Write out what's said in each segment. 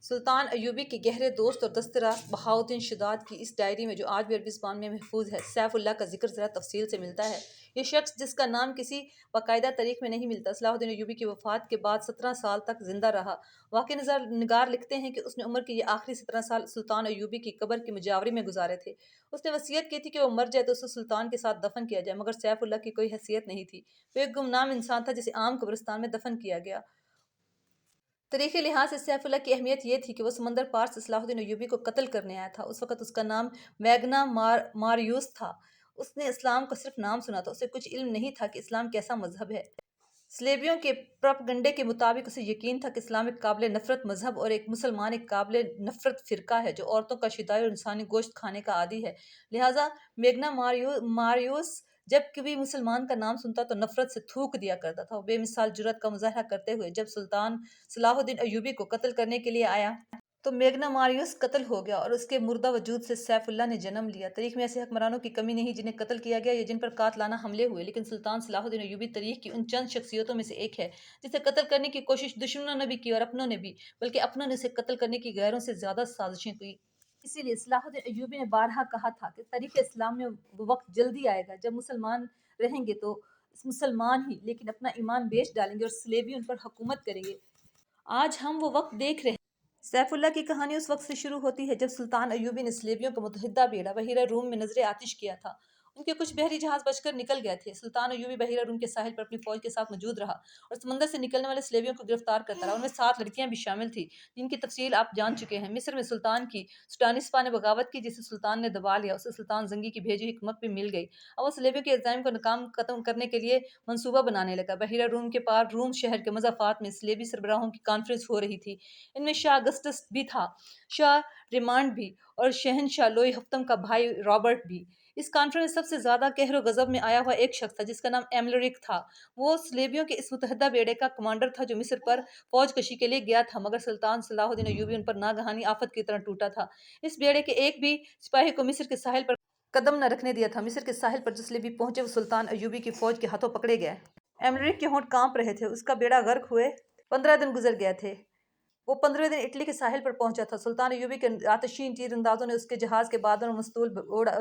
سلطان ایوبی کے گہرے دوست اور دست راست بہاؤالدین شداد کی اس ڈائری میں جو آج بھی عربی زبان میں محفوظ ہے، سیف اللہ کا ذکر ذرا تفصیل سے ملتا ہے۔ یہ شخص جس کا نام کسی باقاعدہ تاریخ میں نہیں ملتا، صلاح الدین ایوبی کی وفات کے بعد 17 سال تک زندہ رہا۔ واقعہ نگار لکھتے ہیں کہ اس نے عمر کے یہ آخری 17 سال سلطان ایوبی کی قبر کی مجاوری میں گزارے تھے۔ اس نے وصیت کی تھی کہ وہ مر جائے تو اسے سلطان کے ساتھ دفن کیا جائے، مگر سیف اللہ کی کوئی حیثیت نہیں تھی۔ وہ ایک گمنام انسان تھا جسے عام قبرستان میں دفن کیا گیا۔ تاریخی لحاظ سے سیف اللہ کی اہمیت یہ تھی کہ وہ سمندر پار سے صلاح الدین ایوبی کو قتل کرنے آیا تھا۔ اس وقت اس کا نام میگنا ماریوس تھا۔ اس نے اسلام کا صرف نام سنا تھا، اسے کچھ علم نہیں تھا کہ اسلام کیسا مذہب ہے۔ صلیبیوں کے پروپیگنڈے کے مطابق اسے یقین تھا کہ اسلام ایک قابل نفرت مذہب اور مسلمان ایک قابل نفرت فرقہ ہے جو عورتوں کا شدائے اور انسانی گوشت کھانے کا عادی ہے۔ لہٰذا میگنا ماریوس جب کبھی مسلمان کا نام سنتا تو نفرت سے تھوک دیا کرتا تھا۔ وہ بے مثال جرأت کا مظاہرہ کرتے ہوئے جب سلطان صلاح الدین ایوبی کو قتل کرنے کے لیے آیا تو میگنا ماریوس قتل ہو گیا اور اس کے مردہ وجود سے سیف اللہ نے جنم لیا۔ تاریخ میں ایسے حکمرانوں کی کمی نہیں جنہیں قتل کیا گیا یا جن پر قاتلانہ حملے ہوئے، لیکن سلطان صلاح الدین ایوبی تاریخ کی ان چند شخصیتوں میں سے ایک ہے جسے قتل کرنے کی کوشش دشمنوں نے بھی کی اور اپنوں نے بھی، بلکہ اپنوں نے اسے قتل کرنے کی غیروں سے زیادہ سازشیں کی۔ اسی لیے صلاح الدین ایوبی نے بارہا کہا تھا کہ تاریخ اسلام میں وہ وقت جلدی آئے گا جب مسلمان رہیں گے تو مسلمان ہی، لیکن اپنا ایمان بیچ ڈالیں گے اور صلیبی ان پر حکومت کریں گے۔ آج ہم وہ وقت دیکھ رہے ہیں۔ سیف اللہ کی کہانی اس وقت سے شروع ہوتی ہے جب سلطان ایوبی نے صلیبیوں کا متحدہ بیڑا بحیرہ روم میں نذر آتش کیا تھا۔ ان کے کچھ بحری جہاز بچ کر نکل گئے تھے۔ سلطان ایوبی بحیرہ روم کے ساحل پر اپنی فوج کے ساتھ موجود رہا اور سمندر سے نکلنے والے صلیبیوں کو گرفتار کرتا رہا۔ ان میں 7 لڑکیاں بھی شامل تھیں جن کی تفصیل آپ جان چکے ہیں۔ مصر میں سلطان کی سوڈانی سپاہ نے بغاوت کی جسے سلطان نے دبا لیا۔ اسے سلطان زنگی کی بھیجی ہوئی حکمت بھی مل گئی۔ اب وہ صلیبیوں کے عزائم کو ناکام ختم کرنے کے لیے منصوبہ بنانے لگا۔ بحیرہ روم کے پار روم شہر کے مضافات میں صلیبی سربراہوں کی کانفرنس ہو رہی تھی۔ ان میں شاہ اگسٹس بھی تھا، شاہ ریمانڈ بھی اور شہنشاہ لوئی ہفتم کا بھائی رابرٹ بھی۔ اس کانفرنس میں سب سے زیادہ قہر و غضب میں آیا ہوا ایک شخص تھا جس کا نام ایملرک تھا۔ وہ صلیبیوں کے اس متحدہ بیڑے کا کمانڈر تھا جو مصر پر فوج کشی کے لیے گیا تھا، مگر سلطان صلاح الدین ایوبی ان پر ناگہانی آفت کی طرح ٹوٹا تھا۔ اس بیڑے کے ایک بھی سپاہی کو مصر کے ساحل پر قدم نہ رکھنے دیا تھا۔ مصر کے ساحل پر جو صلیبی پہنچے وہ سلطان ایوبی کی فوج کے ہاتھوں پکڑے گئے۔ ایملرک کے ہونٹ کانپ رہے تھے، اس کا بیڑا غرق ہوئے 15 دن گزر گئے تھے۔ وہ 15ویں دن اٹلی کے ساحل پر پہنچا تھا۔ سلطان ایوبی کے آتشین تیر اندازوں نے اس کے جہاز کے بادل اور مستول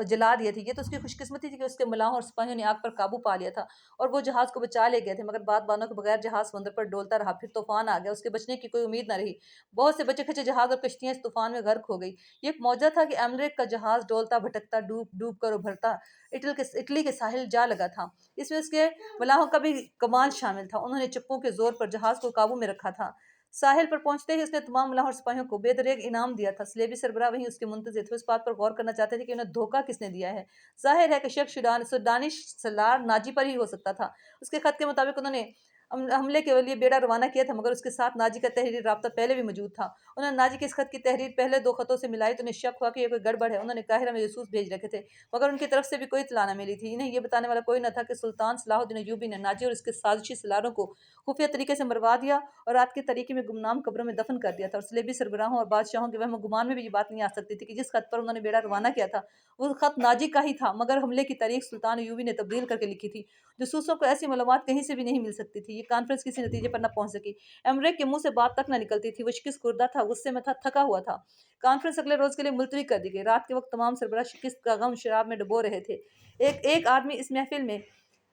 جلا دیے تھے۔ یہ تو اس کی خوش قسمتی تھی کہ اس کے ملاحوں اور سپاہیوں نے آگ پر قابو پا لیا تھا اور وہ جہاز کو بچا لے گئے تھے، مگر بادبانوں کے بغیر جہاز سمندر پر ڈولتا رہا۔ پھر طوفان آ گیا، اس کے بچنے کی کوئی امید نہ رہی۔ بہت سے بچے کھچے جہاز اور کشتیاں اس طوفان میں غرق ہو گئی۔ یہ ایک معجزہ تھا کہ ایملرک کا جہاز ڈولتا بھٹکتا ڈوب کر ابھرتا اٹلی کے ساحل جا لگا تھا۔ اس میں اس کے ملاحوں کا بھی کمال شامل تھا۔ انہوں نے چپوں کے زور پر جہاز کو قابو میں رکھا تھا۔ ساحل پر پہنچتے ہی اس نے تمام ملاحوں اور سپاہیوں کو بے دریغ انعام دیا تھا۔ صلیبی سربراہ وہیں اس کے منتظر تھے، اس بات پر غور کرنا چاہتے تھے کہ انہیں دھوکہ کس نے دیا ہے۔ ظاہر ہے کہ شک سوڈانی سالار ناجی پر ہی ہو سکتا تھا۔ اس کے خط کے مطابق انہوں نے حملے کے لیے بیڑا روانہ کیا تھا، مگر اس کے ساتھ ناجی کا تحریری رابطہ پہلے بھی موجود تھا۔ انہوں نے ناجی کے اس خط کی تحریر پہلے 2 خطوں سے ملائی تو انہیں شک ہوا کہ یہ کوئی گڑبڑ ہے۔ انہوں نے قاہرہ میں جاسوس بھیج رکھے تھے، مگر ان کی طرف سے بھی کوئی اطلاع نہ ملی تھی۔ انہیں یہ بتانے والا کوئی نہ تھا کہ سلطان صلاح الدین ایوبی نے ناجی اور اس کے سازشی سالاروں کو خفیہ طریقے سے مروا دیا اور رات کی تاریکی میں گمنام قبروں میں دفن کر دیا تھا۔ اور صلیبی سربراہوں اور بادشاہوں کے وہم و گمان میں بھی یہ بات نہیں آ سکتی تھی کہ جس خط پر انہوں نے بیڑا روانہ کیا تھا وہ خط ناجی کا ہی تھا، مگر حملے کی تاریخ سلطان ایوبی نے تبدیل کر کے لکھی تھی۔ جاسوسوں کو ایسی معلومات کہیں سے بھی نہیں مل سکتی تھی۔ یہ کانفرنس کسی نتیجے پر نہ پہنچ سکی۔ ایملرک کے منہ سے بات تک نہ نکلتی تھی، وہ شکست خوردہ تھا، غصے میں تھا، تھکا ہوا تھا۔ کانفرنس اگلے روز کے لیے ملتوی کر دی گئی۔ رات کے وقت تمام سربراہ شکست کا غم شراب میں ڈبو رہے تھے۔ ایک آدمی اس محفل میں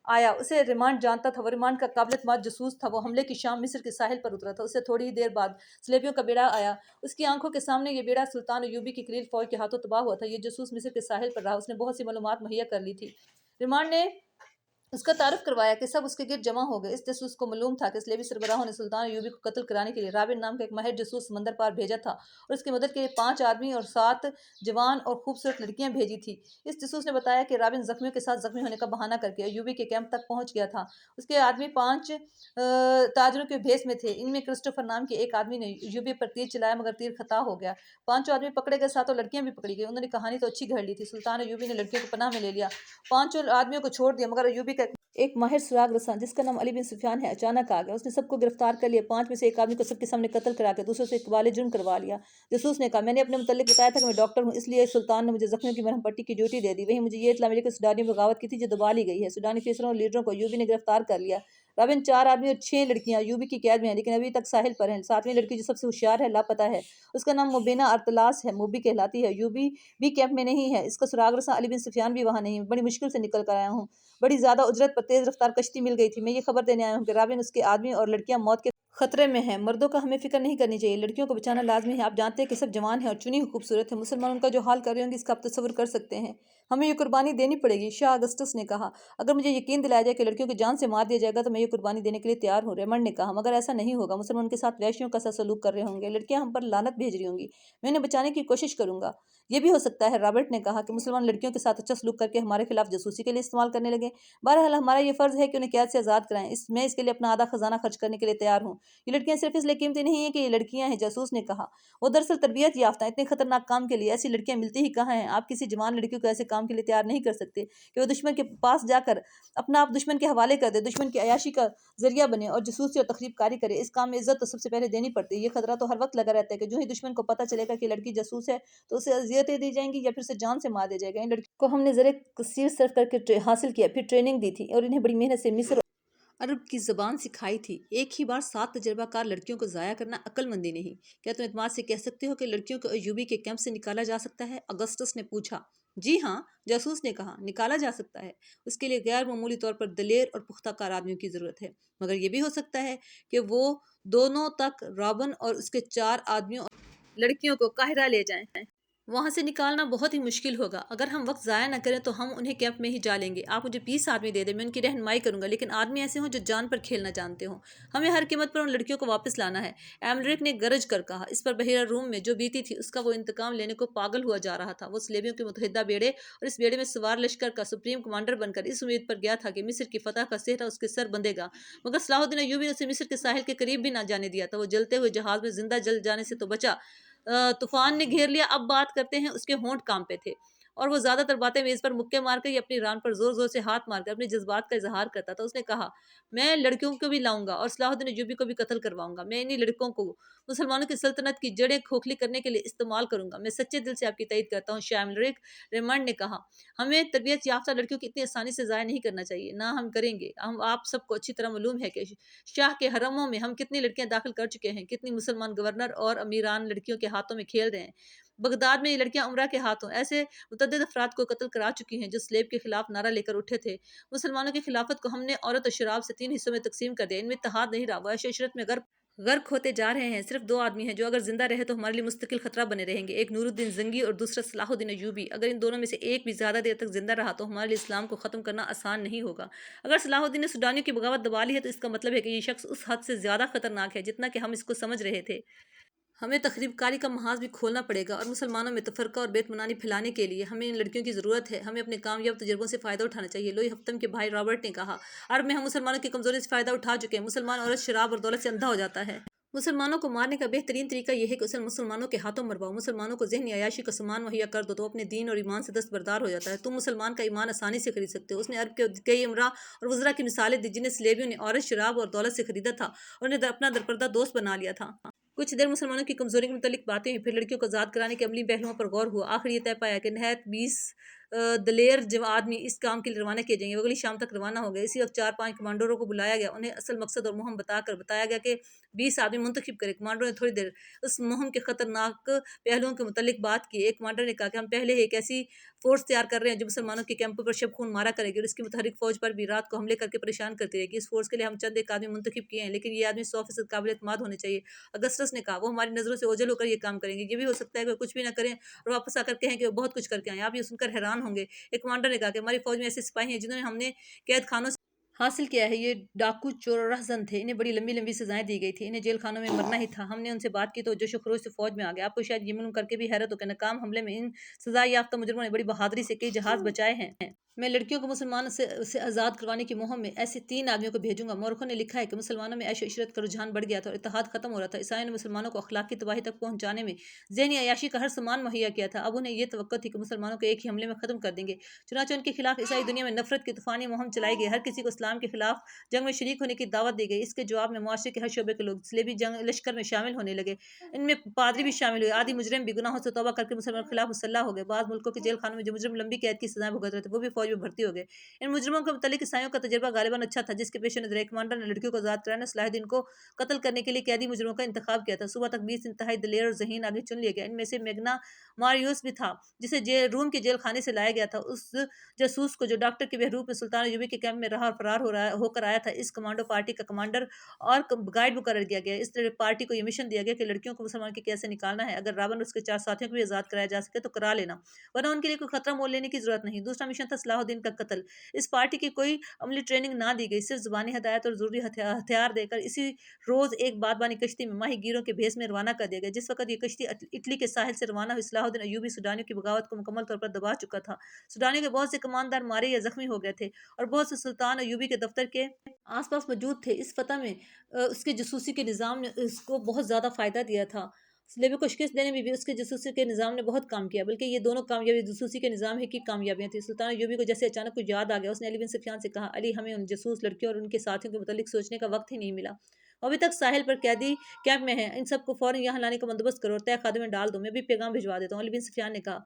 آیا، اسے ریمانڈ جانتا تھا، وہ ریمانڈ کا قابل اعتماد جاسوس تھا۔ وہ حملے کی شام مصر کے ساحل پر اترا تھا۔ اس سے تھوڑی ہی دیر بعد صلیبیوں کا بیڑا آیا۔ اس کی آنکھوں کے سامنے یہ بیڑا سلطان ایوبی کی قلیل فوج کے ہاتھوں تباہ ہوا تھا۔ یہ جاسوس مصر کے ساحل پر رہا، اس نے بہت سی معلومات مہیا کر لی تھی۔ ریمانڈ نے اس کا تعارف کروایا کہ سب اس کے گرد جمع ہو گئے۔ اس جاسوس کو معلوم تھا کہ صلیبی سربراہوں نے سلطان ایوبی کو قتل کرانے کے لیے رابن نام کا ایک ماہر جاسوس سمندر پار بھیجا تھا اور اس کی مدد کے لیے 5 آدمی اور 7 جوان اور خوبصورت لڑکیاں بھیجی تھی۔ اس جاسوس نے بتایا کہ رابن زخمیوں کے ساتھ زخمی ہونے کا بہانہ کر کے ایوبی کے کیمپ تک پہنچ گیا تھا۔ اس کے آدمی 5 تاجروں کے بھیس میں تھے۔ ان میں کرسٹوفر نام کے ایک آدمی نے ایوبی پر تیر چلایا، مگر تیر خطا ہو گیا۔ 5 آدمی پکڑے گئے، 7 لڑکیاں بھی پکڑی گئی۔ انہوں نے کہانی تو اچھی گھڑ لی تھی۔ سلطان ایوبی نے لڑکیوں کو پناہ میں لے لیا، 5 آدمیوں کو چھوڑ دیا، مگر ایوبی کا ایک ماہر سراغ رساں جس کا نام علی بن سفیان ہے اچانک آ گیا۔ اس نے سب کو گرفتار کر لیا۔ 5 میں سے ایک آدمی کو سب کے سامنے قتل کرا کے دوسروں سے اقبال جرم کروا لیا۔ جاسوس نے کہا، میں نے اپنے متعلق بتایا تھا کہ میں ڈاکٹر ہوں، اس لیے سلطان نے مجھے زخمیوں کی مرہم پٹی کی ڈیوٹی دے دی۔ وہیں مجھے یہ اطلاع ملی کہ سوڈانی میں بغاوت کی تھی جو دبا لی گئی ہے۔ سوڈانی افسروں اور لیڈروں کو ایوبی نے گرفتار کر لیا۔ رابن 4 آدمی اور 6 لڑکیاں یوبی کی قید میں ہیں، لیکن ابھی تک ساحل پر ہیں۔ 7ویں لڑکی جو سب سے ہوشیار ہے لاپتہ ہے، اس کا نام مبینہ ارطلاس ہے، موبی کہلاتی ہے۔ یوبی بھی کیمپ میں نہیں ہے، اس کا سراغ رساں علی بن سفیان بھی وہاں نہیں۔ بڑی مشکل سے نکل کر آیا ہوں، بڑی زیادہ اجرت پر تیز رفتار کشتی مل گئی تھی۔ میں یہ خبر دینے آیا ہوں کہ رابن، اس کے آدمی اور لڑکیاں موت کے خطرے میں ہیں۔ مردوں کا ہمیں فکر نہیں کرنی چاہیے، لڑکیوں کو بچانا لازمی ہے۔ آپ جانتے ہیں کہ سب جوان ہیں اور چنی ہوئی خوبصورت ہیں۔ مسلمان ان کا جو حال کر رہے ہوں گے اس کا آپ تصور کر سکتے ہیں۔ ہمیں یہ قربانی دینی پڑے گی، شاہ اگسٹس نے کہا۔ اگر مجھے یقین دلایا جائے کہ لڑکیوں کو جان سے مار دیا جائے گا تو میں یہ قربانی دینے کے لیے تیار ہوں، ریمنڈ نے کہا۔ مگر ایسا نہیں ہوگا، مسلمان ان کے ساتھ وحشیوں کا سا سلوک کر رہے ہوں گے، لڑکیاں ہم پر لعنت بھیج رہی ہوں گی، میں انہیں بچانے کی کوشش کروں گا۔ یہ بھی ہو سکتا ہے، رابرٹ نے کہا، کہ مسلمان لڑکیوں کے ساتھ اچھا سلوک کر کے ہمارے خلاف جاسوسی کے لیے استعمال کرنے لگے۔ بہرحال ہمارا یہ فرض ہے کہ انہیں قید سے آزاد کرائیں، میں اس کے لیے اپنا آدھا خزانہ خرچ کرنے کے لیے تیار ہوں۔ یہ لڑکیاں صرف اس لیے قیمتی نہیں ہیں کہ یہ لڑکیاں ہیں، جاسوس نے کہا۔ وہ دراصل تربیت یافتہ ہیں، اتنے خطرناک کام کے لیے ایسی لڑکیاں ملتی ہی کہاں ہیں۔ آپ کسی جوان لڑکی کو ایسے کام کے لیے تیار نہیں کر سکتے کہ وہ دشمن کے پاس جا کر اپنا آپ دشمن کے حوالے کر دے، دشمن کی عیاشی کا ذریعہ بنے اور جاسوسی اور تخریب کاری کرے۔ اس کام میں عزت تو سب سے پہلے دینی پڑتی ہے۔ یہ خطرہ تو ہر وقت لگا رہتا ہے کہ جو ہی دشمن کو پتہ چلے گا کہ لڑکی جاسوس ہے تو اسے اذیتیں دی جائیں گی یا پھر اسے جان سے مار دیا جائے گا۔ ان لڑکیوں کو ہم نے زر کثیر صرف کر کے حاصل کیا، پھر ٹریننگ دی تھی اور انہیں بڑی محنت سے مصر عرب کی زبان سکھائی تھی۔ ایک ہی بار 7 تجربہ کار لڑکیوں کو ضائع کرنا عقل مندی نہیں۔ کیا تم اعتماد سے کہہ سکتے ہو کہ لڑکیوں کو ایوبی کے کیمپ سے نکالا جا سکتا ہے؟ اگسٹس نے پوچھا۔ جی ہاں، جاسوس نے کہا، نکالا جا سکتا ہے۔ اس کے لیے غیر معمولی طور پر دلیر اور پختہ کار آدمیوں کی ضرورت ہے، مگر یہ بھی ہو سکتا ہے کہ وہ دونوں تک رابن اور اس کے 4 آدمیوں اور لڑکیوں کو قاہرہ لے جائیں۔ وہاں سے نکالنا بہت ہی مشکل ہوگا۔ اگر ہم وقت ضائع نہ کریں تو ہم انہیں کیمپ میں ہی جا لیں گے۔ آپ مجھے 20 آدمی دے دیں، میں ان کی رہنمائی کروں گا، لیکن آدمی ایسے ہوں جو جان پر کھیلنا جانتے ہوں۔ ہمیں ہر قیمت پر ان لڑکیوں کو واپس لانا ہے، ایملرک نے گرج کر کہا۔ اس پر بحیرہ روم میں جو بیتی تھی اس کا وہ انتقام لینے کو پاگل ہوا جا رہا تھا۔ وہ صلیبیوں کے متحدہ بیڑے اور اس بیڑے میں سوار لشکر کا سپریم کمانڈر بن کر اس امید پر گیا تھا کہ مصر کی فتح کا سہرا اس کے سر بندھے گا، مگر صلاح الدین ایوبی نے اسے مصر کے ساحل کے قریب بھی نہ جانے دیا تھا۔ وہ جلتے ہوئے جہاز میں زندہ جل جانے سے تو بچا، طوفان نے گھیر لیا۔ اب بات کرتے ہیں، اس کے ہونٹ کانپے تھے اور وہ زیادہ تر باتیں میز پر مکے مار کر یا اپنی ران پر زور زور سے ہاتھ مار کر اپنے جذبات کا اظہار کرتا تھا۔ اس نے کہا، میں لڑکیوں کو بھی لاؤں گا اور صلاح الدین ایوبی کو بھی قتل کرواؤں گا۔ میں انہی لڑکوں کو مسلمانوں کی سلطنت کی جڑیں کھوکھلی کرنے کے لیے استعمال کروں گا۔ میں سچے دل سے آپ کی تائید کرتا ہوں، شاہ ایملرک، ریمنڈ نے کہا۔ ہمیں تربیت یافتہ لڑکیوں کی اتنی آسانی سے ضائع نہیں کرنا چاہیے، نہ ہم کریں گے۔ آپ سب کو اچھی طرح معلوم ہے کہ شاہ کے حرموں میں ہم کتنی لڑکیاں داخل کر چکے ہیں، کتنی مسلمان گورنر اور امیران لڑکیوں کے ہاتھوں میں کھیل رہے ہیں۔ بغداد میں یہ لڑکیاں عمرہ کے ہاتھوں ایسے متعدد افراد کو قتل کرا چکی ہیں جو سلیب کے خلاف نعرہ لے کر اٹھے تھے۔ مسلمانوں کی خلافت کو ہم نے عورت اور شراب سے 3 حصوں میں تقسیم کر دیا، ان میں اتحاد نہیں رہا، وہ عیش و عشرت میں غرق ہوتے جا رہے ہیں۔ صرف 2 آدمی ہیں جو اگر زندہ رہے تو ہمارے لیے مستقل خطرہ بنے رہیں گے، ایک نور الدین زنگی اور دوسرا صلاح الدین ایوبی۔ اگر ان دونوں میں سے ایک بھی زیادہ دیر تک زندہ رہا تو ہمارے لیے اسلام کو ختم کرنا آسان نہیں ہوگا۔ اگر صلاح الدین نے سوڈانیوں کی بغاوت دبا لی ہے تو اس کا مطلب ہے کہ یہ شخص اس حد سے زیادہ خطرناک ہے جتنا کہ ہم اس کو سمجھ رہے تھے۔ ہمیں تخریب کاری کا محاذ بھی کھولنا پڑے گا اور مسلمانوں میں تفرقہ اور بے اطمینانی پھیلانے کے لیے ہمیں ان لڑکیوں کی ضرورت ہے۔ ہمیں اپنے کامیاب تجربوں سے فائدہ اٹھانا چاہیے، لوئی ہفتم کے بھائی رابرٹ نے کہا۔ عرب میں ہم مسلمانوں کی کمزوری سے فائدہ اٹھا چکے ہیں۔ مسلمان عورت شراب اور دولت سے اندھا ہو جاتا ہے۔ مسلمانوں کو مارنے کا بہترین طریقہ یہ ہے کہ اسے مسلمانوں کے ہاتھوں مرواؤ۔ مسلمانوں کو ذہنی عیاشی کا سامان مہیا کر دو تو وہ اپنے دین اور ایمان سے دستبردار ہو جاتا ہے۔ تم مسلمان کا ایمان آسانی سے خرید سکتے ہو۔ اس نے عرب کے کئی امراء اور وزراء کی مثالیں دی جنہیں صلیبیوں نے عورت، شراب اور دولت سے خریدا تھا اور انہیں اپنا درپردہ دوست بنا لیا تھا۔ کچھ دیر مسلمانوں کی کمزوری کے متعلق باتیں ہوئی، پھر لڑکیوں کو آزاد کرانے کے عملی پہلوؤں پر غور ہوا۔ آخر یہ طے پایا کہ نہایت 20 دلیر آدمی اس کام کے لیے روانہ کیے جائیں گے۔ وہ اگلی شام تک روانہ ہو گئے۔ اسی وقت 4-5 کمانڈروں کو بلایا گیا، انہیں اصل مقصد اور مہم بتایا گیا کہ 20 آدمی منتخب کریں۔ کمانڈروں نے تھوڑی دیر اس مہم کے خطرناک پہلوؤں کے متعلق بات کی۔ ایک کمانڈر نے کہا کہ ہم پہلے ہی ایک ایسی فورس تیار کر رہے ہیں جو مسلمانوں کے کیمپوں پر شب خون مارا کرے گی اور اس کی متحرک فوج پر بھی رات کو حملے کر کے پریشان کرتی رہے گی۔ اس فورس کے لیے ہم چند ایک آدمی منتخب کیے ہیں، لیکن یہ آدمی 100% قابل اعتماد ہونے چاہیے۔ اگسٹس نے کہا، وہ ہماری نظروں سے اوجھل ہو کر یہ کام کریں گے۔ یہ بھی ہو سکتا ہے کہ وہ کچھ بھی نہ کریں اور واپس آ کر کہیں کہ وہ بہت کچھ کر کے آئے۔ آپ یہ سن کر حیران ہوں گے، ایک کمانڈر نے کہا، کہ ہماری فوج میں ایسے سپاہی ہیں جنہوں نے ہم نے قید خانوں سے حاصل کیا ہے۔ یہ ڈاکو، چور اور رہزن تھے، انہیں بڑی لمبی لمبی سزائیں دی گئی تھی، انہیں جیل خانوں میں مرنا ہی تھا۔ ہم نے ان سے بات کی تو جوش و خروش سے فوج میں آ گئے۔ آپ کو شاید یہ معلوم کر کے بھی حیرت ہو کہ ناکام حملے میں ان سزا یافتہ مجرموں نے بڑی بہادری سے کئی جہاز بچائے ہیں۔ میں لڑکیوں کو مسلمانوں سے آزاد کروانے کی مہم میں ایسے 3 آدمیوں کو بھیجوں گا۔ مورخوں نے لکھا ہے کہ مسلمانوں میں عیش و عشرت کا رجحان بڑھ گیا تھا اور اتحاد ختم ہو رہا تھا۔ عیسائیوں نے مسلمانوں کو اخلاقی تباہی تک پہنچانے میں ذہنی عیاشی کا ہر سامان مہیا کیا تھا۔ اب انہیں یہ توقع تھی کہ مسلمانوں کو ایک ہی حملے میں ختم کر دیں گے، چنانچہ ان کے خلاف عیسائی دنیا میں نفرت کی طوفانی مہم چلائی گئی۔ ہر کسی کو اسلام کے خلاف جنگ میں شریک ہونے کی دعوت دی گئی۔ اس کے جواب میں معاشرے کے ہر شعبے کے لوگ صلیبی لشکر میں شامل ہونے لگے۔ ان میں پادری بھی شامل ہوئے۔ آدھی مجرم بھی گناہوں سے توبہ کر کے مسلمانوں کے خلاف مسلح ہو گئے۔ بعض ملکوں کے جیل خانوں میں جو مجرم لمبی قید کی سزائیں بھگت رہے تھے وہ بھی فوج فوج میں بھرتی ہو گئے۔ ان مجرموں کے متعلق عیسائیوں کا تجربہ غالباً اچھا تھا، جس کے پیش نظر ایک کمانڈر نے لڑکیوں کو آزاد کرانے صلاح الدین کو قتل کرنے کے لیے قیدی مجرموں کا انتخاب کیا تھا۔ صبح تک 20 انتہائی دلیر اور ذہین آدمی چن لیا گیا۔ ان میں سے میگنا ماریوس بھی تھا، جسے روم کے جیل خانے سے لایا گیا تھا۔ اس جاسوس کو جو ڈاکٹر کے بہروپ میں سلطان ایوبی کے کیمپ میں رہا اور فرار ہو کر آیا تھا، اس کمانڈو پارٹی کا کمانڈر اور گائیڈ مقرر کیا گیا۔ اس طرح پارٹی کو یہ مشن دیا گیا کہ لڑکیوں کو مسلمان کی قید سے نکالنا ہے۔ اگر رابن اور اس کے 4 ساتھیوں کو بھی آزاد کرایا جا سکے تو کرا لینا، ورنہ ان کے لیے کوئی خطرہ مول لینے کی ضرورت نہیں۔ دوسرا مشن تھا صلاح الدین کا قتل۔ اس پارٹی کی کوئی عملی ٹریننگ نہ دی گئی، صرف زبانی ہدایات اور ضروری ہتھیار دے کر اسی روز ایک بادبانی کشتی میں ماہی گیروں کے بھیس میں روانہ کر دیا گیا۔ جس وقت یہ کشتی اٹلی کے ساحل سے روانہ ہوئی، صلاح الدین ایوبی سوڈانیوں کی بغاوت کو مکمل طور پر دبا چکا تھا۔ سوڈانیوں کے بہت سے کماندار مارے یا زخمی ہو گئے تھے اور بہت سے سلطان ایوبی کے دفتر کے آس پاس موجود تھے۔ اس فتح میں اس کے جاسوسی کے نظام نے اس کو بہت زیادہ فائدہ دیا تھا۔ سلیبی کو شکست دینے میں بھی اس کے جاسوسی کے نظام نے بہت کام کیا، بلکہ یہ دونوں کامیابی جاسوسی کے نظام ہی کی کامیابیاں تھیں۔ سلطان ایوبی کو جیسے اچانک کچھ یاد آ گیا، اس نے علی بن سفیان سے کہا، علی، ہمیں ان جاسوس لڑکیوں اور ان کے ساتھیوں کے متعلق سوچنے کا وقت ہی نہیں ملا۔ وہ ابھی تک ساحل پر قیدی کیمپ میں ہیں، ان سب کو فوراً یہاں لانے کا بندوبست کرو اور طے خادے میں ڈال دو، میں بھی پیغام بھجوا دیتا ہوں۔ علی بن سفیان نے کہا،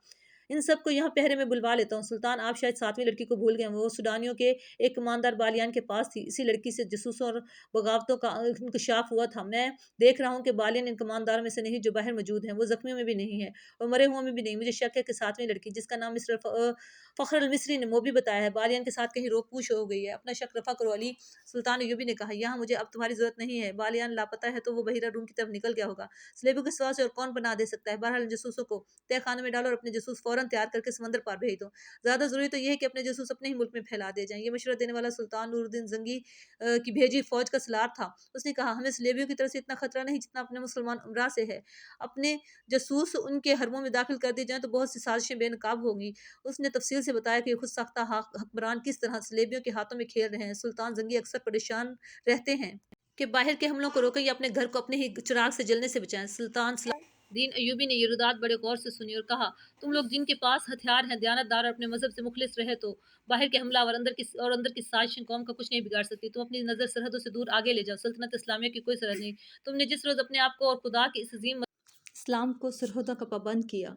ان سب کو یہاں پہرے میں بلوا لیتا ہوں۔ سلطان، آپ شاید 7ویں لڑکی کو بھول گئے ہیں، وہ سوڈانیوں کے ایک کماندار بالیان کے پاس تھی۔ اسی لڑکی سے جاسوسوں اور بغاوتوں کا انکشاف ہوا تھا۔ میں دیکھ رہا ہوں کہ بالیان ان کمانداروں میں سے نہیں جو باہر موجود ہیں، وہ زخمیوں میں بھی نہیں ہے اور مرے ہوئوں میں بھی نہیں۔ مجھے شک ہے کہ 7ویں لڑکی، جس کا نام فخر المصری نے موبی بتایا ہے، بالیان کے ساتھ کہیں روک پوش ہو گئی ہے۔ اپنا شک رفع کرو علی۔ سلطان ایوبی نے کہا، یہاں مجھے اب تمہاری ضرورت نہیں ہے۔ بالیان لاپتہ ہے تو وہ بحیرہ روم کی طرف نکل گیا ہوگا۔ سلیبی کے سوا سے اور کون پناہ دے سکتا ہے؟ بہرحال ان جاسوسوں کو طے خانے میں ڈالو اور اپنے جاسوس فوراً تیار کر کے سمندر پار بھیج دو۔ زیادہ ضروری تو یہ ہے کہ اپنے جاسوس اپنے ہی ملک میں پھیلا دیے جائیں۔ یہ مشورہ دینے والا سلطان نور الدین زنگی کی بھیجی فوج کا سالار تھا۔ اس نے کہا، ہمیں سلیبیوں کی طرف سے اتنا خطرہ نہیں جتنا اپنے مسلمان امراء سے ہے۔ اپنے جاسوس ان کے حرموں میں داخل کر دیے جائیں تو بہت سی سازشیں بے نقاب ہوں گی۔ اس نے تفصیل سے بتایا کہ یہ خود ساختہ حکمران کس طرح سلیبیوں کے ہاتھوں میں کھیل رہے ہیں۔ سلطان زنگی اکثر پریشان رہتے ہیں کہ باہر کے حملوں کو روکیں یا اپنے گھر کو اپنے ہی چراغ سے جلنے سے بچائیں۔ سلطان صلاح الدین ایوبی نے یہ رداد بڑے غور سے سنی اور کہا، تم لوگ جن کے پاس ہتھیار ہیں، دیانت دار اور اپنے مذہب سے مخلص رہے تو باہر کے حملہ اور اندر کی سازشیں قوم کا کچھ نہیں بگاڑ سکتی۔ تم اپنی نظر سرحدوں سے دور آگے لے جاؤ، سلطنت اسلامیہ کی کوئی سرحد نہیں۔ تم نے جس روز اپنے آپ کو اور خدا کی اس عظیم اسلام کو سرحدوں کا پابند کیا،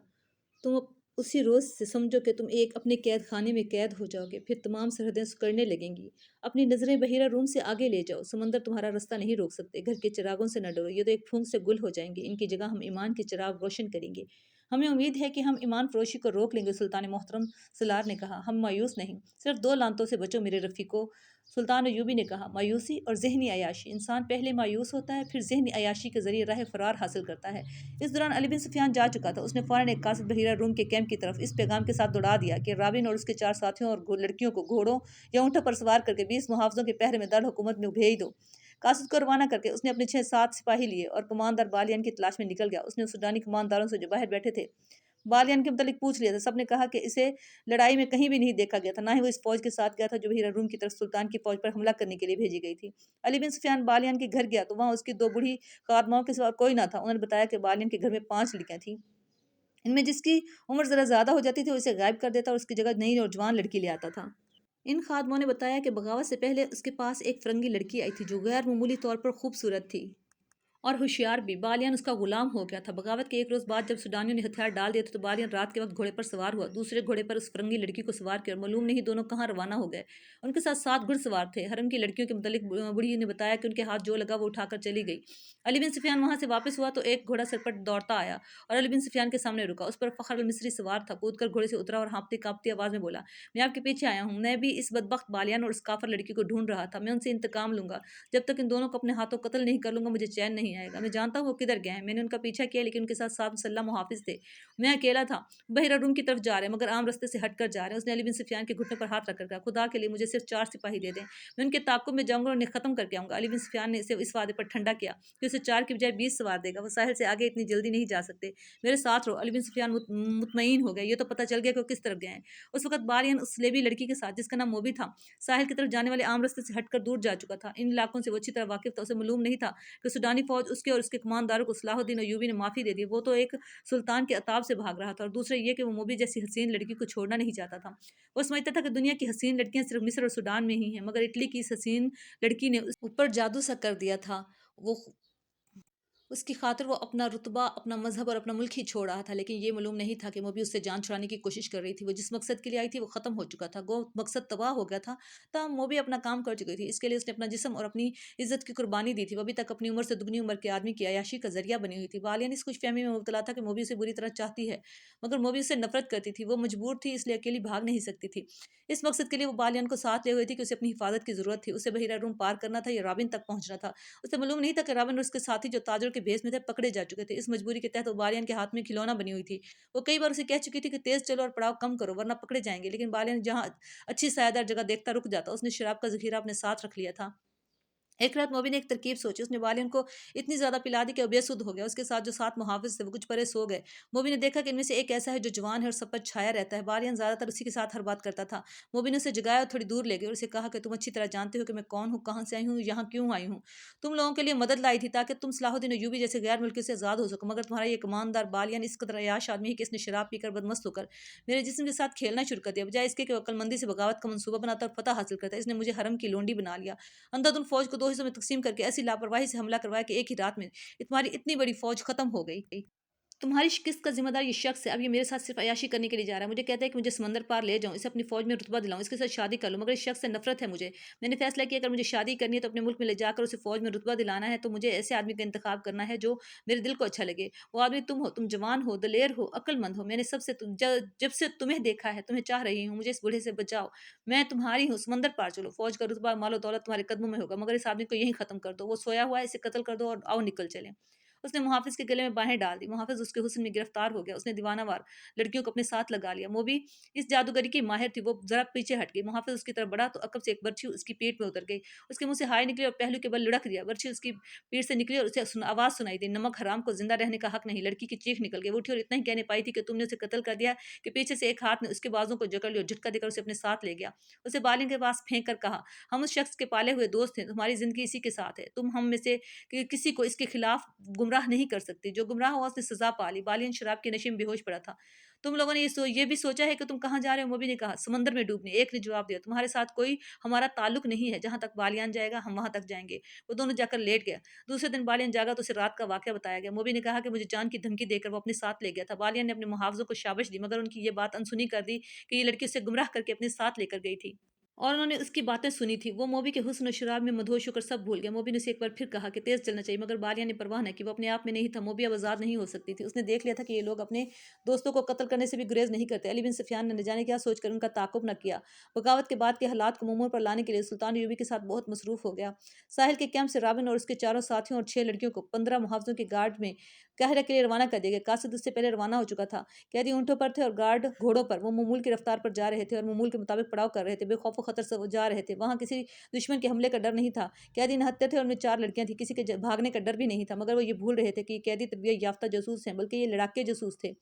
تم اسی روز سے سمجھو کہ تم ایک اپنے قید خانے میں قید ہو جاؤ گے، پھر تمام سرحدیں سکڑنے لگیں گی۔ اپنی نظریں بحیرہ روم سے آگے لے جاؤ، سمندر تمہارا رستہ نہیں روک سکتے۔ گھر کے چراغوں سے نہ ڈرو، یہ تو ایک پھونک سے گل ہو جائیں گے، ان کی جگہ ہم ایمان کے چراغ روشن کریں گے۔ ہمیں امید ہے کہ ہم ایمان فروشی کو روک لیں گے، سلطان محترم سالار نے کہا۔ ہم مایوس نہیں، صرف 2 لعنتوں سے بچو میرے رفیقو، سلطان ایوبی نے کہا، مایوسی اور ذہنی عیاشی۔ انسان پہلے مایوس ہوتا ہے، پھر ذہنی عیاشی کے ذریعے راہ فرار حاصل کرتا ہے۔ اس دوران علی بن سفیان جا چکا تھا۔ اس نے فوراً ایک قاصد بحیرہ روم کے کیمپ کی طرف اس پیغام کے ساتھ دوڑا دیا کہ رابن اور اس کے 4 ساتھیوں اور لڑکیوں کو گھوڑوں یا اونٹوں پر سوار کر کے 20 محافظوں کے پہرے میں دارالحکومت میں بھیج دو۔ قاصد کو روانہ کر کے اس نے اپنے 6-7 سپاہی لیے اور کماندار بالیان کی تلاش میں نکل گیا۔ اس نے سوڈانی کمانداروں سے جو باہر بیٹھے تھے بالیان کے متعلق پوچھ لیا تھا۔ سب نے کہا کہ اسے لڑائی میں کہیں بھی نہیں دیکھا گیا تھا، نہ ہی وہ اس فوج کے ساتھ گیا تھا جو بحیرہ روم کی طرف سلطان کی فوج پر حملہ کرنے کے لیے بھیجی گئی تھی۔ علی بن سفیان بالیان کے گھر گیا تو وہاں اس کی 2 بوڑھی خادماؤں کے سوا کوئی نہ تھا۔ انہوں نے بتایا کہ بالیان کے گھر میں 5 لڑکیاں تھیں، ان میں جس کی عمر ذرا زیادہ ہو جاتی تھی وہ اسے غائب کر دیتا اور اس کی جگہ نئی اور جوان لڑکی لے آتا تھا۔ ان خادموں نے بتایا کہ بغاوت سے پہلے اس کے پاس ایک فرنگی لڑکی آئی تھی جو غیر معمولی طور پر خوبصورت تھی اور ہوشیار بھی۔ بالیان اس کا غلام ہو گیا تھا۔ بغاوت کے ایک روز بعد جب سوڈانیوں نے ہتھیار ڈال دیے تھے تو بالیان رات کے وقت گھوڑے پر سوار ہوا، دوسرے گھوڑے پر اس فرنگی لڑکی کو سوار کیا اور معلوم نہیں دونوں کہاں روانہ ہو گئے۔ ان کے ساتھ 7 گھڑ سوار تھے۔ حرم کی لڑکیوں کے متعلق بوڑھی نے بتایا کہ ان کے ہاتھ جو لگا وہ اٹھا کر چلی گئی۔ علی بن سفیان وہاں سے واپس ہوا تو ایک گھوڑا سر پر دوڑتا آیا اور علی بن سفیان کے سامنے رکا۔ اس پر فخر المصری سوار تھا، کود کر گھوڑے سے اترا اور ہانپتی کانپتی آواز میں بولا، میں آپ کے پیچھے آیا ہوں، میں بھی اس بدبخت بالیان اور اس کافر لڑکی کو ڈھونڈ رہا تھا، میں ان سے انتقام لوں گا، جب تک ان دونوں کو اپنے ہاتھوں قتل نہیں کر لوں گا مجھے چین نہیں آئے گا۔ میں جانتا ہوں وہ کدھر گئے ہیں، میں نے ان کا پیچھا کیا لیکن ان کے ساتھ 7 مسلح محافظ تھے، میں اکیلا تھا، بحیرہ روم کی طرف جا رہے ہیں مگر عام رستے سے ہٹ کر جا رہے ہیں۔ اس نے علی بن سفیان کے گھٹنے پر ہاتھ رکھ کر کہا، خدا کے لیے مجھے صرف 4 سپاہی دے دیں، میں ان کے تعاقب میں جاؤں گا اور انہیں ختم کر کے آؤں گا۔ علی بن سفیان نے اسے اس وعدے پر ٹھنڈا کیا کہ اسے 4 کی بجائے 20 سوار دے گا۔ وہ ساحل سے آگے اتنی جلدی نہیں جا سکتے، میرے ساتھ رہو۔ علی بن سفیان مطمئن ہو گئے، یہ تو پتہ چل گیا کہ وہ کس طرف گئے ہیں۔ اس وقت بالیان اس سلیبی لڑکی کے ساتھ جس کا نام موبی تھا ساحل کی طرف جانے والے عام رستے سے ہٹ کر دور جا چکا تھا۔ ان علاقوں سے وہ اچھی طرح واقف تھا، اسے معلوم نہیں تھا کہ سوڈانی فوج اس کے اور اس کے کمانداروں کو صلاح الدین ایوبی نے معافی دے دی۔ وہ تو ایک سلطان کے عتاب سے بھاگ رہا تھا اور دوسرا یہ کہ وہ موبی جیسی حسین لڑکی کو چھوڑنا نہیں چاہتا تھا۔ وہ سمجھتا تھا کہ دنیا کی حسین لڑکیاں صرف مصر اور سوڈان میں ہی ہیں، مگر اٹلی کی اس حسین لڑکی نے اس اوپر جادو سا کر دیا تھا۔ وہ اس کی خاطر وہ اپنا رتبہ، اپنا مذہب اور اپنا ملک ہی چھوڑ رہا تھا، لیکن یہ معلوم نہیں تھا کہ موبی اس سے جان چھڑانے کی کوشش کر رہی تھی۔ وہ جس مقصد کے لیے آئی تھی وہ ختم ہو چکا تھا، گو مقصد تباہ ہو گیا تھا، تاہم موبی اپنا کام کر چکی تھی۔ اس کے لیے اس نے اپنا جسم اور اپنی عزت کی قربانی دی تھی۔ وہ ابھی تک اپنی عمر سے دگنی عمر کے آدمی کی عیاشی کا ذریعہ بنی ہوئی تھی۔ بالیان اس خوش فہمی میں مبتلا تھا کہ موبی اسے بری طرح چاہتی ہے، مگر موبی اسے نفرت کرتی تھی۔ وہ مجبور تھی، اس لیے اکیلی بھاگ نہیں سکتی تھی۔ اس مقصد کے لیے وہ بالیان کو ساتھ لے ہوئی تھی کہ اسے اپنی حفاظت کی ضرورت تھی۔ اسے بحیرہ روم پار کرنا تھا یا رابن تک پہنچنا تھا۔ اسے معلوم نہیں تھا کہ رابن اور اس کے ساتھی جو تاجروں کے بھیس میں تھے پکڑے جا چکے تھے۔ اس مجبوری کے تحت وہ بالیان کے ہاتھ میں کھلونا بنی ہوئی تھی۔ وہ کئی بار اسے کہہ چکی تھی کہ تیز چلو اور پڑاؤ کم کرو ورنہ پکڑے جائیں گے، لیکن بالیان جہاں اچھی سایہ دار جگہ دیکھتا رک جاتا۔ اس نے شراب کا ذخیرہ اپنے ساتھ رکھ لیا تھا۔ ایک رات موبی نے ایک ترکیب سوچی۔ اس نے بالیان کو اتنی زیادہ پلا دی کہ وہ بے سدھ ہو گیا۔ اس کے ساتھ جو 7 محافظ تھے وہ کچھ پرے سو گئے۔ موبی نے دیکھا کہ ان میں سے ایک ایسا ہے جو جوان ہے اور سب پر چھایا رہتا ہے۔ بالیان زیادہ تر اسی کے ساتھ ہر بات کرتا تھا۔ موبی نے اسے جگایا اور تھوڑی دور لے گئی اور اسے کہا کہ تم اچھی طرح جانتے ہو کہ میں کون ہوں، کہاں سے آئی ہوں، یہاں کیوں آئی ہوں۔ تم لوگوں کے لیے مدد لائی تھی تاکہ تم صلاح الدین ایوبی جیسے غیر ملکی سے آزاد ہو سکو، مگر تمہارا یہ کماندار بالیان اس قدر عیاش آدمی ہے کہ اس نے شراب پی کر بدمست ہو کر میرے جسم کے ساتھ کھیلنا شروع کر دیا۔ بجائے اس کے کہ وہ عقل مندی سے بغاوت کا منصوبہ بناتا اور فتح حاصل کرتا، اس نے مجھے حرم کی لونڈی بنا لیا۔ اندھا دھند فوج کو 2 حصوں میں تقسیم کر کے ایسی لاپرواہی سے حملہ کروایا کہ ایک ہی رات میں تمہاری اتنی بڑی فوج ختم ہو گئی۔ تمہاری شکست کا ذمہ دار یہ شخص ہے۔ اب یہ میرے ساتھ صرف عیاشی کرنے کے لیے جا رہا ہے۔ مجھے کہتا ہے کہ مجھے سمندر پار لے جاؤں، اسے اپنی فوج میں رتبہ دلاؤں، اس کے ساتھ شادی کر لوں، مگر اس شخص سے نفرت ہے مجھے۔ میں نے فیصلہ کیا اگر مجھے شادی کرنی ہے تو اپنے ملک میں لے جا کر اسے فوج میں رتبہ دلانا ہے، تو مجھے ایسے آدمی کا انتخاب کرنا ہے جو میرے دل کو اچھا لگے۔ وہ آدمی تم ہو، تم جوان ہو، دلیر ہو، عقل مند ہو۔ میں نے جب سے تمہیں دیکھا ہے تمہیں چاہ رہی ہوں، مجھے اس بوڑھے سے بچاؤ، میں تمہاری ہوں، سمندر پار چلو، فوج کا رتبہ مال و دولت تمہارے قدموں میں ہوگا، مگر اس آدمی کو یہیں ختم کر دو، وہ سویا ہوا ہے، اسے قتل کر دو اور آؤ نکل چلیں۔ اس نے محافظ کے گلے میں باہیں ڈال دی۔ محافظ اس کے حسن میں گرفتار ہو گیا۔ اس نے دیوانہ وار لڑکیوں کو اپنے ساتھ لگا لیا۔ موبی اس جادوگری کی ماہر تھی۔ وہ ذرا پیچھے ہٹ گئی۔ محافظ اس کی طرف بڑھا تو عقب سے ایک برچھی اس کی پیٹھ میں اتر گئی۔ اس کے منہ سے ہائے نکلی اور پہلو کے بل لڑک دیا۔ برچھی اس کی پیٹھ سے نکلی اور اسے آواز سنائی دی، نمک حرام کو زندہ رہنے کا حق نہیں۔ لڑکی کی چیخ نکل گئی۔ وہ اٹھی اور اتنا ہی کہنے پائی تھی کہ تم نے اسے قتل کر دیا کہ پیچھے سے ایک ہاتھ نے اس کے بازوں کو جکڑ لیا اور جھٹکا دے کر اسے اپنے ساتھ لے گیا۔ اسے بالیان کے پاس پھینک کر کہا، ہم اس شخص کے پالے ہوئے دوست ہیں، تمہاری زندگی اسی کے ساتھ ہے، تم ہم میں سے کسی کو اس کے خلاف گمراہ نہیں کر سکتی۔ جو گمراہ ہوا اس نے سزا پا لی۔ بالیان شراب کے نشے میں بے ہوش پڑا تھا۔ تم لوگوں نے یہ بھی سوچا ہے کہ تم کہاں جا رہے ہو؟ موبی نے کہا، سمندر میں ڈوبنے۔ ایک نے جواب دیا، تمہارے ساتھ کوئی ہمارا تعلق نہیں ہے، جہاں تک بالیان جائے گا ہم وہاں تک جائیں گے۔ وہ دونوں جا کر لیٹ گیا۔ دوسرے دن بالیان جاگا تو اسے رات کا واقعہ بتایا گیا۔ موبی نے کہا کہ مجھے جان کی دھمکی دے کر وہ اپنے ساتھ لے گیا تھا۔ بالیان نے اپنے محافظوں کو شابش دی، مگر ان کی یہ بات انسنی کر دی کہ یہ لڑکی اسے گمراہ کر کے اپنے ساتھ لے کر گئی تھی اور انہوں نے اس کی باتیں سنی تھی۔ وہ موبی کے حسن و شراب میں مدہوش ہو کر سب بھول گیا۔ موبی نے اسے ایک بار پھر کہا کہ تیز چلنا چاہیے، مگر بالیان نے پرواہ نہ کی۔ وہ اپنے آپ میں نہیں تھا۔ موبی اب آزاد نہیں ہو سکتی تھی۔ اس نے دیکھ لیا تھا کہ یہ لوگ اپنے دوستوں کو قتل کرنے سے بھی گریز نہیں کرتے۔ علی بن سفیان نے نہ جانے کیا سوچ کر ان کا تعاقب نہ کیا۔ بغاوت کے بعد کے حالات کو مومور پر لانے کے لیے سلطان ایوبی کے ساتھ بہت مصروف ہو گیا۔ ساحل کے کیمپ سے رابن اور اس کے 4 ساتھیوں اور 6 لڑکیوں کو 15 محافظوں کے گارڈ میں قاہرہ کے لیے روانہ کر دیا گیا۔ قاصد اس سے پہلے روانہ ہو چکا تھا۔ قیدی اونٹوں پر تھے اور گارڈ گھوڑوں پر۔ وہ معمول کی رفتار پر جا رہے تھے اور معمول کے مطابق پڑاؤ کر رہے تھے۔ بے خوف و خطر سے وہ جا رہے تھے۔ وہاں کسی دشمن کے حملے کا ڈر نہیں تھا۔ قیدی نہتے تھے اور ان میں 4 لڑکیاں تھیں۔ کسی کے بھاگنے کا ڈر بھی نہیں تھا، مگر وہ یہ بھول رہے تھے کہ یہ قیدی تربیت یافتہ جاسوس ہیں، بلکہ یہ لڑاکے جاسوس تھے۔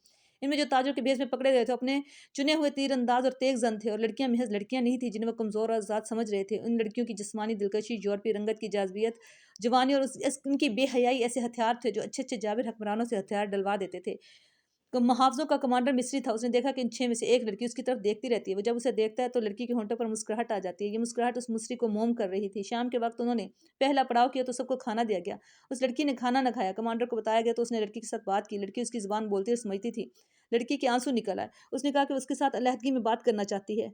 ان میں جو تاجر کے بھیس میں پکڑے گئے تھے اپنے چنے ہوئے تیر انداز اور تیز زن تھے، اور لڑکیاں محض لڑکیاں نہیں تھیں جنہیں وہ کمزور اور آزاد سمجھ رہے تھے۔ ان لڑکیوں کی جسمانی دلکشی، یورپی رنگت کی جاذبیت، جوانی اور ان کی بے حیائی ایسے ہتھیار تھے جو اچھے اچھے جابر حکمرانوں سے ہتھیار ڈلوا دیتے تھے۔ محافظوں کا کمانڈر مصری تھا۔ اس نے دیکھا کہ ان 6 میں سے ایک لڑکی اس کی طرف دیکھتی رہتی ہے۔ وہ جب اسے دیکھتا ہے تو لڑکی کے ہونٹوں پر مسکراہٹ آ جاتی ہے۔ یہ مسکراہٹ اس مصری کو موم کر رہی تھی۔ شام کے وقت انہوں نے پہلا پڑاؤ کیا تو سب کو کھانا دیا گیا۔ اس لڑکی نے کھانا نہ کھایا۔ کمانڈر کو بتایا گیا تو اس نے لڑکی کے ساتھ بات کی۔ لڑکی اس کی زبان بولتی اور سمجھتی تھی۔ لڑکی کے آنسو نکل آئے۔ اس نے کہا کہ وہ اس کے ساتھ علیحدگی میں بات کرنا چاہتی ہے۔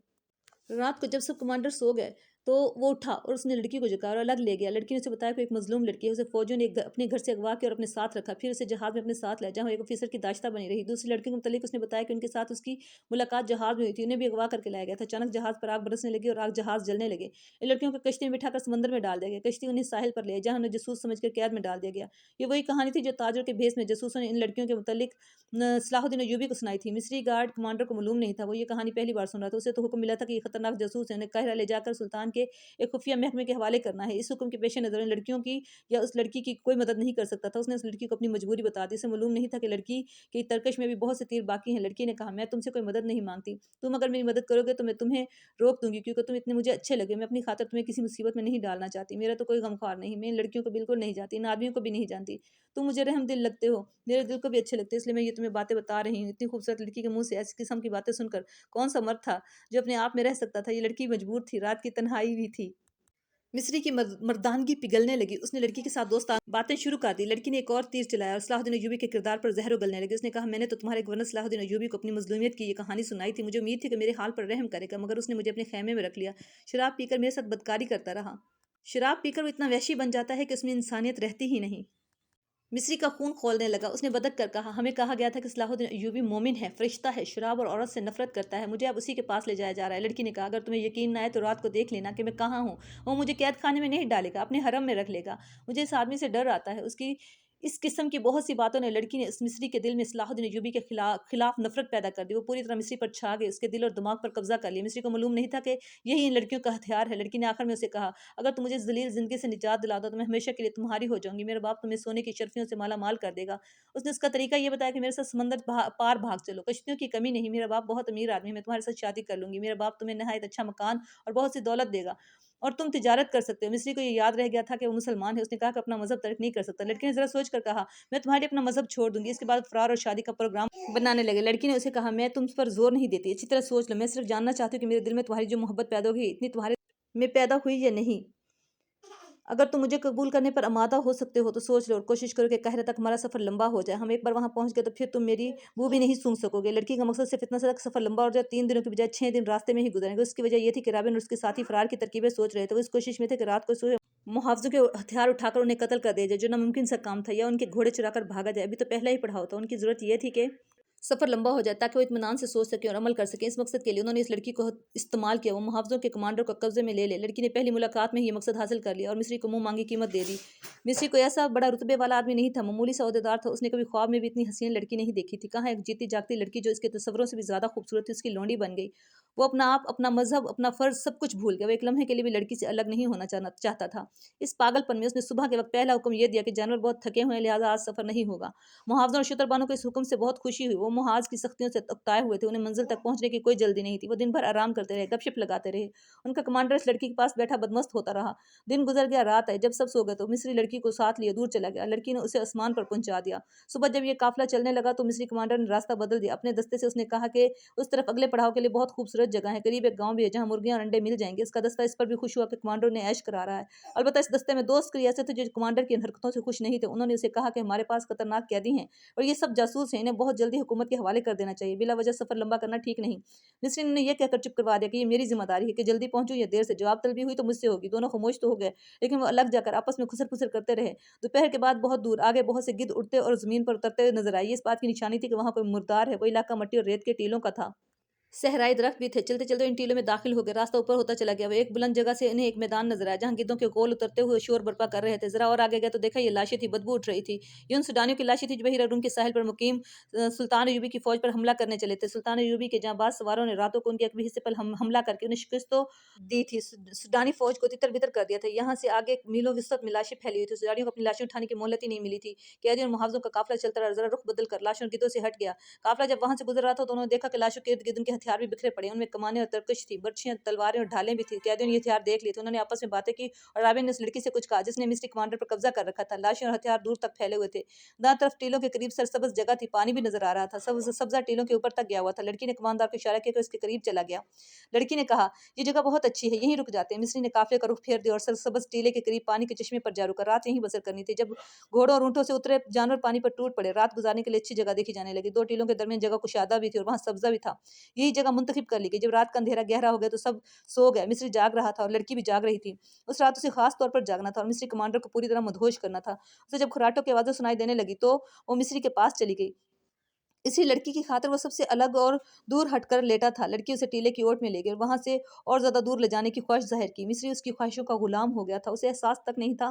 رات کو جب سب کمانڈر سو گئے تو وہ اٹھا اور اس نے لڑکی کو جگایا اور الگ لے گیا۔ لڑکی نے اسے بتایا کہ ایک مظلوم لڑکی ہے، اسے فوجیوں نے اپنے گھر سے اغوا کیا اور اپنے ساتھ رکھا، پھر اسے جہاز میں اپنے ساتھ لایا جہاں ایک افیسر کی داشتہ بنی رہی۔ دوسری لڑکی کے متعلق اس نے بتایا کہ ان کے ساتھ اس کی ملاقات جہاز میں ہوئی تھی، انہیں بھی اغوا کر کے لایا گیا تھا۔ اچانک جہاز پر آگ برسنے لگی اور آگ جہاز جلنے لگے۔ ان لڑکیوں کو کشتی میں بٹھا کر سمندر میں ڈال دیا گیا۔ کشتی انہیں ساحل پر لے آئی جہاں انہیں جاسوس سمجھ کر قید میں ڈال دیا گیا۔ یہ وہی کہانی تھی جو تاجر کے بھیس میں جاسوسوں نے ان لڑکیوں کے متعلق صلاح الدین ایوبی کو سنائی تھی۔ مصری گارڈ کمانڈر کو معلوم نہیں تھا، وہ یہ کہانی پہلی بار سن رہا تھا۔ اسے تو حکم ملا تھا کہ یہ خطرناک جاسوس ہیں، انہیں قاہرہ لے جا کر سلطان کے ایک خفیہ محکمے کے حوالے کرنا ہے۔ اس حکم کے پیش نظر ان لڑکیوں کی یا اس لڑکی کی کوئی مدد نہیں کر سکتا تھا۔ اس نے اس لڑکی کو اپنی مجبوری بتا دی۔ اسے معلوم نہیں تھا کہ لڑکی کی ترکش میں بھی بہت سے تیر باقی ہیں۔ لڑکی نے کہا، میں تم سے کوئی مدد نہیں مانگتی، تم اگر میری مدد کرو گے تو میں تمہیں روک دوں گی، کیونکہ تم اتنے مجھے اچھے لگے۔ میں اپنی خاطر تمہیں کسی مصیبت میں نہیں ڈالنا چاہتی، میرا تو کوئی غمخوار نہیں، میں ان لڑکیوں کو بالکل نہیں جانتی، ان آدمیوں کو بھی نہیں جانتی۔ تم مجھے رحم دل لگتے ہو، میرے دل کو بھی اچھے لگتے، اس لیے میں یہ تمہیں باتیں بتا رہی ہوں۔ اتنی خوبصورت لڑکی کے منہ سے ایسی قسم کی باتیں سن کر کون سا مرد تھا جو اپنے آپ میں رہ سکتا تھا؟ یہ لڑکی مجبور تھی، رات کی تنہائی بھی تھی۔ مصری کی مردانگی پگھلنے لگی۔ اس نے لڑکی کے ساتھ دوستانہ باتیں شروع کر دی۔ لڑکی نے ایک اور تیر چلایا اور صلاح الدین ایوبی کے کردار پر زہر اگلنے لگی۔ اس نے کہا، میں نے تو تمہارے گورنر صلاح الدین ایوبی کو اپنی مظلومیت کی یہ کہانی سنائی تھی۔ مجھے امید تھی کہ میرے حال پر رحم کرے گا، مگر اس نے مجھے اپنے خیمے میں رکھ لیا، شراب پی کر میرے ساتھ بدکاری کرتا رہا۔ شراب پی کر وہ اتنا وحشی بن جاتا ہے کہ اس میں انسانیت رہتی ہی نہیں۔ مصری کا خون کھولنے لگا۔ اس نے بدک کر کہا، ہمیں کہا گیا تھا کہ صلاح الدین ایوبی مومن ہے، فرشتہ ہے، شراب اور عورت سے نفرت کرتا ہے، مجھے اب اسی کے پاس لے جایا جا رہا ہے۔ لڑکی نے کہا، اگر تمہیں یقین نہ آئے تو رات کو دیکھ لینا کہ میں کہاں ہوں۔ وہ مجھے قید خانے میں نہیں ڈالے گا، اپنے حرم میں رکھ لے گا۔ مجھے اس آدمی سے ڈر آتا ہے۔ اس قسم کی بہت سی باتوں نے لڑکی نے اس مصری کے دل میں صلاح الدین ایوبی کے خلاف نفرت پیدا کر دی۔ وہ پوری طرح مصری پر چھا گئی، اس کے دل اور دماغ پر قبضہ کر لیا۔ مصری کو معلوم نہیں تھا کہ یہی ان لڑکیوں کا ہتھیار ہے۔ لڑکی نے آخر میں اسے کہا، اگر تم مجھے اس ذلیل زندگی سے نجات دلا دو تو میں ہمیشہ کے لیے تمہاری ہو جاؤں گی۔ میرا باپ تمہیں سونے کی شرفیوں سے مالا مال کر دے گا۔ اس نے اس کا طریقہ یہ بتایا کہ میرے ساتھ سمندر پار بھاگ چلو، کشتیوں کی کمی نہیں، میرا باپ بہت امیر آدمی ہے، میں تمہارے ساتھ شادی کر لوں گی، میرا باپ تمہیں نہایت اچھا مکان اور بہت سی دولت دے گا اور تم تجارت کر سکتے ہو۔ مصری کو یہ یاد رہ گیا تھا کہ وہ مسلمان ہے۔ اس نے کہا کہ اپنا مذہب ترک نہیں کر سکتا۔ لڑکی نے ذرا سوچ کر کہا، میں تمہارے لیے اپنا مذہب چھوڑ دوں گی۔ اس کے بعد فرار اور شادی کا پروگرام بنانے لگے۔ لڑکی نے اسے کہا، میں تم پر زور نہیں دیتی، اچھی طرح سوچ لو، میں صرف جاننا چاہتی ہوں کہ میرے دل میں تمہاری جو محبت پیدا ہوئی اتنی تمہارے میں پیدا ہوئی یا نہیں۔ اگر تم مجھے قبول کرنے پر آمادہ ہو سکتے ہو تو سوچ لو اور کوشش کرو کہ قاہرہ تک ہمارا سفر لمبا ہو جائے۔ ہم ایک بار وہاں پہنچ گئے تو پھر تم میری بو بھی نہیں سونگھ سکو گے۔ لڑکی کا مقصد صرف اتنا تھا کہ سفر لمبا ہو جائے، 3 دنوں کی بجائے 6 دن راستے میں ہی گزریں گے۔ اس کی وجہ یہ تھی کہ رابن اور اس کے ساتھی فرار کی ترکیبیں سوچ رہے تھے۔ وہ اس کوشش میں تھے کہ رات کو صبح محافظوں کے ہتھیار اٹھا کر انہیں قتل کر دیا جائے، جو ناممکن سا کام تھا، یا ان کے گھوڑے چرا کر بھاگا جائے۔ ابھی تو پہلا ہی پڑاؤ تھا۔ ان کی ضرورت یہ تھی کہ سفر لمبا ہو جائے تاکہ وہ اطمینان سے سوچ سکیں اور عمل کر سکیں۔ اس مقصد کے لیے انہوں نے اس لڑکی کو استعمال کیا۔ وہ محافظوں کے کمانڈر کو قبضے میں لے لے۔ لڑکی نے پہلی ملاقات میں ہی یہ مقصد حاصل کر لیا اور مصری کو منہ مانگی قیمت دے دی۔ مصری کوئی ایسا بڑا رتبے والا آدمی نہیں تھا، معمولی سا عہدیدار تھا۔ اس نے کبھی خواب میں بھی اتنی حسین لڑکی نہیں دیکھی تھی۔ کہاں ایک جیتی جاگتی لڑکی جو اس کے تصوروں سے بھی زیادہ خوبصورت تھی اس کی لونڈی بن گئی۔ وہ اپنا آپ، اپنا مذہب، اپنا فرض سب کچھ بھول گیا۔ وہ ایک لمحے کے لیے بھی لڑکی سے الگ نہیں ہونا چاہتا تھا۔ اس پاگل پن میں اس نے صبح کے وقت پہلا حکم یہ دیا کہ جانور بہت تھکے ہوئے ہیں، لہٰذا آج سفر نہیں ہوگا۔ محافظوں اور شتربانوں کو اس حکم سے بہت خوشی ہوئی۔ وہ محاذ کی سختیوں سے اکتائے ہوئے تھے، انہیں منزل تک پہنچنے کی کوئی جلدی نہیں تھی۔ وہ دن بھر آرام کرتے رہے، گپ شپ لگاتے رہے۔ ان کا کمانڈر اس لڑکی کے پاس بیٹھا بدمست ہوتا رہا۔ دن گزر گیا، رات آئی۔ جب سب سو گئے تو مصری لڑکی کو ساتھ لیے دور چلا گیا۔ لڑکی نے اسے آسمان پر پہنچا دیا۔ صبح جب یہ قافلہ چلنے لگا تو مصری کمانڈر نے راستہ بدل دیا۔ اپنے دستے سے اس نے کہا کہ اس طرف اگلے پڑاؤ کے لیے بہت خوبصورت جگہ ہے، قریب ایک گاؤں بھی ہے جہاں مرغیاں اور انڈے مل جائیں گے۔ اس کا دستہ اس پر بھی خوش ہوا کہ کمانڈر نے عیش کرا رہا ہے۔ البتہ اس دستے میں 2 عسکری ایسے تھے جو کمانڈر کی ان حرکتوں سے خوش نہیں تھے۔ انہوں نے اسے کہا کہ ہمارے پاس خطرناک قیدی ہیں اور یہ سب جاسوس ہیں، انہیں بہت جلدی حکومت کے حوالے کر دینا چاہیے، بلا وجہ سفر لمبا کرنا ٹھیک نہیں۔ مصری نے یہ کہہ کر چپ کروا دیا کہ یہ میری ذمہ داری ہے کہ جلدی پہنچوں یا دیر سے، جواب طلبی ہوئی تو مجھ سے ہوگی۔ دونوں خاموش تو ہو گئے، لیکن وہ الگ جا کر آپس میں خسر پھسر کرتے رہے۔ دوپہر کے بعد بہت دور آگے بہت سے گدھ اڑتے اور زمین پر اترتے ہوئے نظر آئے۔ یہ اس بات کی نشانی تھی کہ وہاں کوئی مردار ہے۔ وہ علاقہ مٹی اور ریت کے ٹیلوں کا تھا۔ صحرائی درخت بھی تھے۔ چلتے چلتے ان ٹیلوں میں داخل ہو گئے، راستہ اوپر ہوتا چلا گیا۔ وہ ایک بلند جگہ سے انہیں ایک میدان نظر آیا جہاں گدھوں کے غول اترتے ہوئے شور برپا کر رہے تھے۔ ذرا اور آگے گئے تو دیکھا یہ لاشیں تھیں، بدبو اٹھ رہی تھی۔ یہ ان سوڈانیوں کی لاشیں تھیں جو بحیرہ روم کے ساحل پر مقیم سلطان ایوبی کی فوج پر حملہ کرنے چلے تھے۔ سلطان ایوبی کے جانباز سواروں نے راتوں کو ان کے ایک بھی حصے پر حملہ کر کے انہیں شکست تو دی تھی، سوڈانی فوج کو تتر بتر کر دیا تھا۔ یہاں سے آگے میلوں وسعت میں لاشیں پھیلی ہوئی تھیں۔ سوڈانیوں کو اپنی لاشیں اٹھانے کی مہلت ہی نہیں ملی تھی۔ قیدیوں اور محافظوں کا قافلہ چلتا رہا، ذرا رخ بدل کر لاشوں اور گدھوں سے ہٹ گیا۔ قافلہ جب وہاں سے گزر رہا تھا تو انہوں نے دیکھا کہ لاشوں کے ارد گرد ان کے ہتھیار بھی بکھرے پڑے ہیں۔ ان میں کمانیں اور ترکش تھی، برچھیاں، تلواریں اور ڈھالیں بھی تھیں۔ قیدیوں نے یہ ہتھیار دیکھ لیے تھے۔ انہوں نے آپس میں باتیں کی اور رابن نے اس لڑکی سے کچھ کہا جس نے مصری کمانڈر پر قبضہ کر رکھا تھا۔ لاشیں اور ہتھیار دور تک پھیلے ہوئے تھے۔ دائیں طرف ٹیلوں کے قریب سرسبز جگہ تھی، پانی بھی نظر آ رہا تھا، سبزہ ٹیلوں کے اوپر تک گیا ہوا تھا۔ لڑکی نے کماندار کو اشارہ کیا کہ اس کے قریب چلا گیا۔ لڑکی نے کہا، یہ جگہ بہت اچھی ہے، یہیں رک جاتے ہیں۔ مصری نے قافلے کا رخ پھیر دیا اور سرسبز ٹیلے کے قریب پانی کے چشمے پر جا رکا۔ رات یہیں بسر کرنی تھی۔ جب گھوڑوں اور اونٹوں سے اترے جانور پانی پر ٹوٹ پڑے، رات گزارنے کے لیے اچھی جگہ دیکھی جانے لگی۔ 2 ٹیلوں کے درمیان جگہ کشادہ بھی تھی اور وہاں سبزہ بھی تھا، یہی جگہ منتخب کر لی گئی۔ جب رات کا اندھیرا گہرا ہو گیا تو سب سو گئے۔ مصری جاگ رہا تھا اور لڑکی بھی جاگ رہی تھی۔ اس رات اسے خاص طور پر جاگنا تھا اور مصری کمانڈر کو پوری طرح مدہوش کرنا تھا۔ اسے جب خراٹوں کی آوازیں سنائی دینے لگی تو وہ مصری کے پاس چلی گئی۔ اسی لڑکی کی خاطر وہ سب سے الگ اور دور ہٹ کر لیٹا تھا۔ لڑکی اسے ٹیلے کی اوٹ میں لے گئی اور وہاں سے اور زیادہ دور لے جانے کی خواہش ظاہر کی۔ مصری اس کی خواہشوں کا غلام ہو گیا تھا، اسے احساس تک نہیں تھا